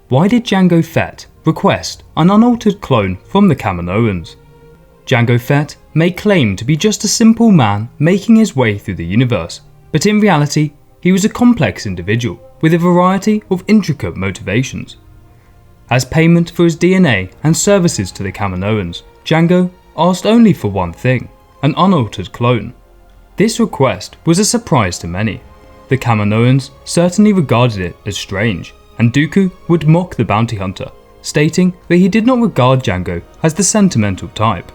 Why did Jango Fett request an unaltered clone from the Kaminoans? Jango Fett may claim to be just a simple man making his way through the universe, but in reality, he was a complex individual with a variety of intricate motivations. As payment for his DNA and services to the Kaminoans, Jango asked only for one thing: an unaltered clone. This request was a surprise to many. The Kaminoans certainly regarded it as strange, and Dooku would mock the bounty hunter, stating that he did not regard Jango as the sentimental type.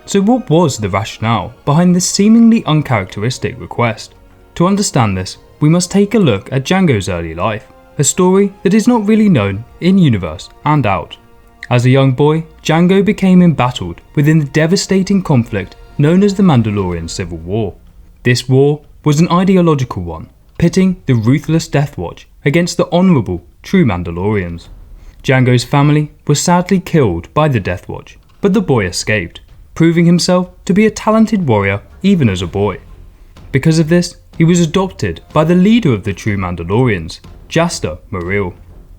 So what was the rationale behind this seemingly uncharacteristic request? To understand this, we must take a look at Jango's early life, a story that is not really known in-universe and out. As a young boy, Jango became embattled within the devastating conflict known as the Mandalorian Civil War. This war was an ideological one, pitting the ruthless Death Watch against the honourable True Mandalorians. Jango's family was sadly killed by the Death Watch, but the boy escaped, proving himself to be a talented warrior even as a boy. Because of this, he was adopted by the leader of the True Mandalorians, Mario.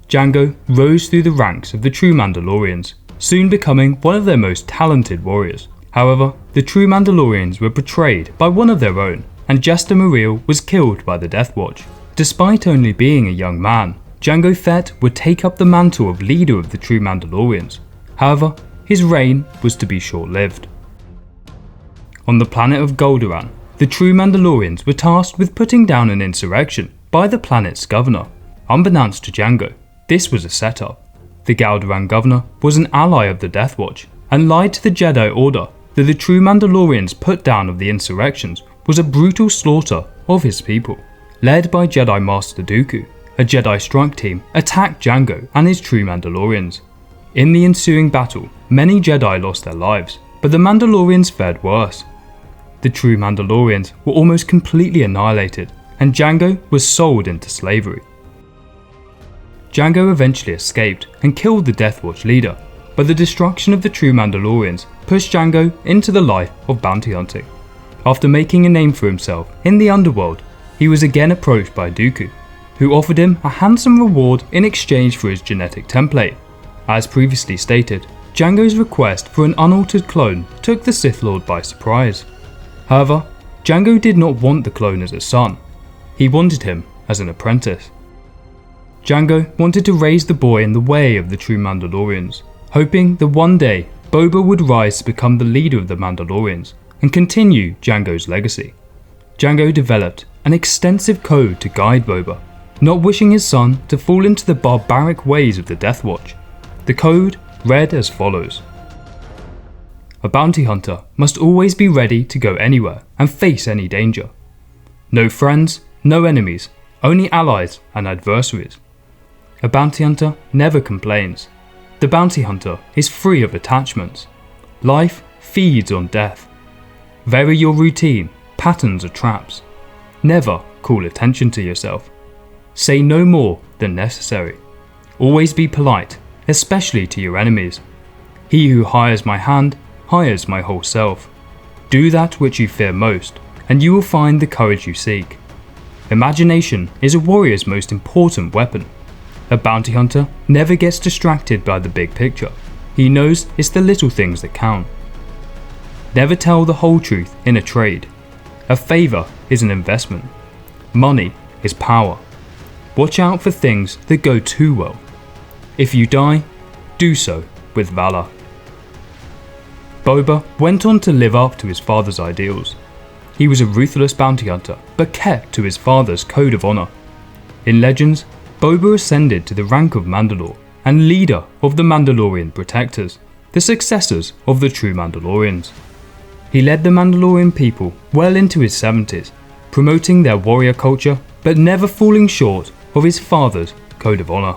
Jango rose through the ranks of the True Mandalorians, soon becoming one of their most talented warriors. However, the True Mandalorians were betrayed by one of their own, and Mario was killed by the Death Watch. Despite only being a young man, Jango Fett would take up the mantle of leader of the True Mandalorians. However, his reign was to be short-lived. On the planet of Goldoran, the True Mandalorians were tasked with putting down an insurrection by the planet's governor. Unbeknownst to Jango, this was a setup. The Goldoran governor was an ally of the Death Watch and lied to the Jedi Order that the True Mandalorians' put down of the insurrections was a brutal slaughter of his people. Led by Jedi Master Dooku, a Jedi strike team attacked Jango and his True Mandalorians. In the ensuing battle, many Jedi lost their lives, but the Mandalorians fared worse. The True Mandalorians were almost completely annihilated, and Jango was sold into slavery. Jango eventually escaped and killed the Death Watch leader, but the destruction of the True Mandalorians pushed Jango into the life of bounty hunting. After making a name for himself in the underworld, he was again approached by Dooku, who offered him a handsome reward in exchange for his genetic template. As previously stated, Jango's request for an unaltered clone took the Sith Lord by surprise. However, Jango did not want the clone as a son, he wanted him as an apprentice. Jango wanted to raise the boy in the way of the True Mandalorians, hoping that one day Boba would rise to become the leader of the Mandalorians and continue Jango's legacy. Jango developed an extensive code to guide Boba, not wishing his son to fall into the barbaric ways of the Death Watch. The code read as follows: a bounty hunter must always be ready to go anywhere and face any danger. No friends, no enemies, only allies and adversaries. A bounty hunter never complains. The bounty hunter is free of attachments. Life feeds on death. Vary your routine, patterns are traps. Never call attention to yourself. Say no more than necessary. Always be polite, especially to your enemies. He who hires my hand hires my whole self. Do that which you fear most, and you will find the courage you seek. Imagination is a warrior's most important weapon. A bounty hunter never gets distracted by the big picture. He knows it's the little things that count. Never tell the whole truth in a trade. A favour is an investment. Money is power. Watch out for things that go too well. If you die, do so with valour. Boba went on to live up to his father's ideals. He was a ruthless bounty hunter, but kept to his father's code of honour. In Legends, Boba ascended to the rank of Mandalore and leader of the Mandalorian Protectors, the successors of the True Mandalorians. He led the Mandalorian people well into his 70s, promoting their warrior culture but never falling short of his father's code of honour.